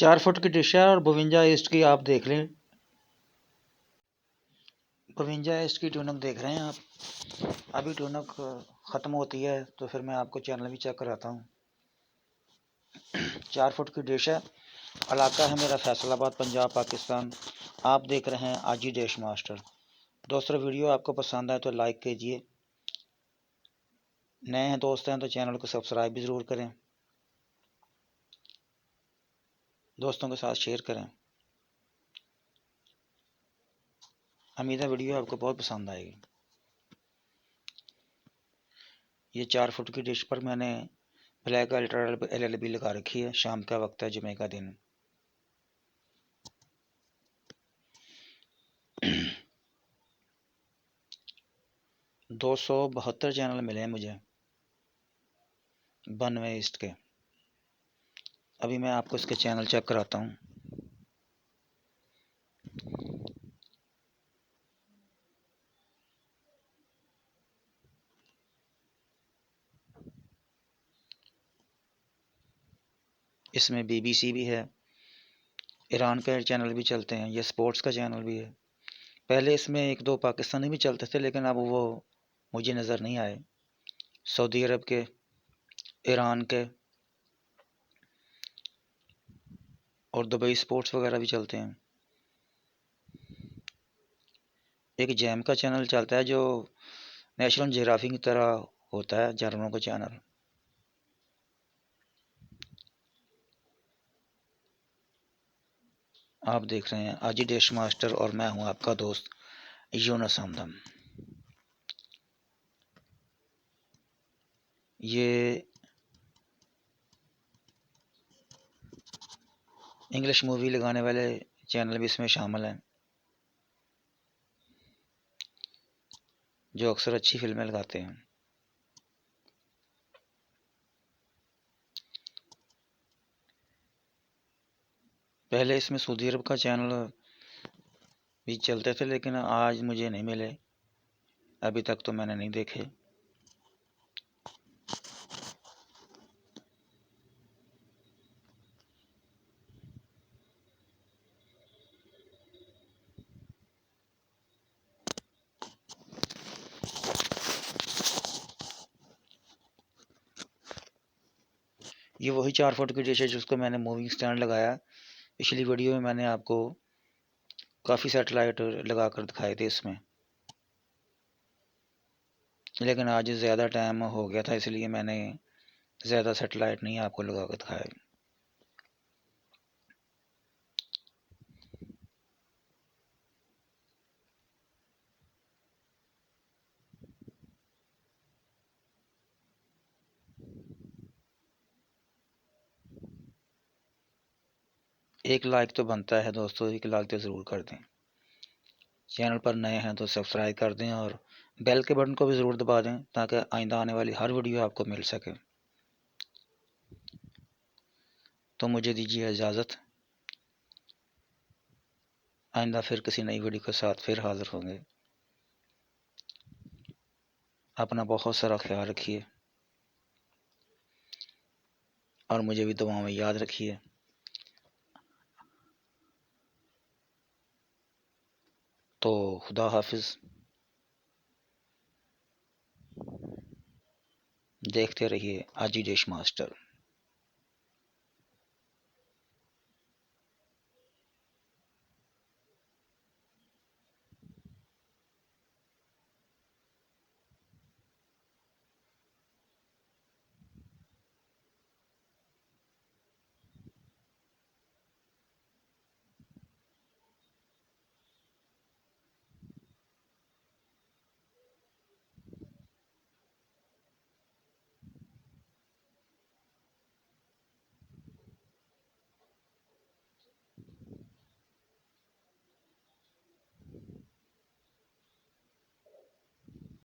4 foot की dish है और 52 ईस्ट की आप देख लें। 52 ईस्ट की ट्यूनक देख रहे हैं आप। अभी ट्यूनक ख़त्म होती है तो फिर मैं आपको चैनल भी चेक कराता हूँ। 4 फुट की डिश है। इलाका है मेरा फैसलाबाद, पंजाब, पाकिस्तान। आप देख रहे हैं आजी डिश मास्टर। दोस्तों, वीडियो आपको पसंद आए तो लाइक कीजिए। नए हैं दोस्त हैं तो चैनल को सब्सक्राइब भी ज़रूर करें। दोस्तों के साथ शेयर करें। उम्मीद है वीडियो आपको बहुत पसंद आएगी। ये 4 फुट की डिश पर मैंने ब्लैक अल्ट्रा LLB लगा रखी है। शाम का वक्त है, जुमे का दिन। दो 272 चैनल मिले हैं मुझे 92 ईस्ट के। अभी मैं आपको इसके चैनल चेक कराता हूँ। इसमें BBC भी है, ईरान के चैनल भी चलते हैं, ये स्पोर्ट्स का चैनल भी है। पहले इसमें 1-2 पाकिस्तानी भी चलते थे, लेकिन अब वो मुझे नज़र नहीं आए। सऊदी अरब के, ईरान के और दुबई स्पोर्ट्स वगैरह भी चलते हैं। एक जैम का चैनल चलता है जो नेशनल जियोग्राफी की तरह होता है, जानवरों का चैनल। आप देख रहे हैं आजी डिश मास्टर और मैं हूं आपका दोस्त यूनुस हमदम। ये इंग्लिश मूवी लगाने वाले चैनल भी इसमें शामिल हैं, जो अक्सर अच्छी फिल्में लगाते हैं। पहले इसमें सऊदी अरब का चैनल भी चलते थे, लेकिन आज मुझे नहीं मिले। अभी तक तो मैंने नहीं देखे। ये वही 4 फुट की डिश है जिसको मैंने मूविंग स्टैंड लगाया। पिछली वीडियो में मैंने आपको काफ़ी सैटेलाइट लगा कर दिखाए थे इसमें, लेकिन आज ज़्यादा टाइम हो गया था, इसलिए मैंने ज़्यादा सैटेलाइट नहीं आपको लगा कर दिखाया। एक लाइक तो बनता है दोस्तों, एक लाइक तो ज़रूर कर दें। चैनल पर नए हैं तो सब्सक्राइब कर दें और बेल के बटन को भी ज़रूर दबा दें ताकि आइंदा आने वाली हर वीडियो आपको मिल सके। तो मुझे दीजिए इजाज़त। आइंदा फिर किसी नई वीडियो के साथ फिर हाज़िर होंगे। अपना बहुत सारा ख्याल रखिए और मुझे भी दुआओं में याद रखिए। तो खुदा हाफिज़। देखते रहिए आजी डिश मास्टर।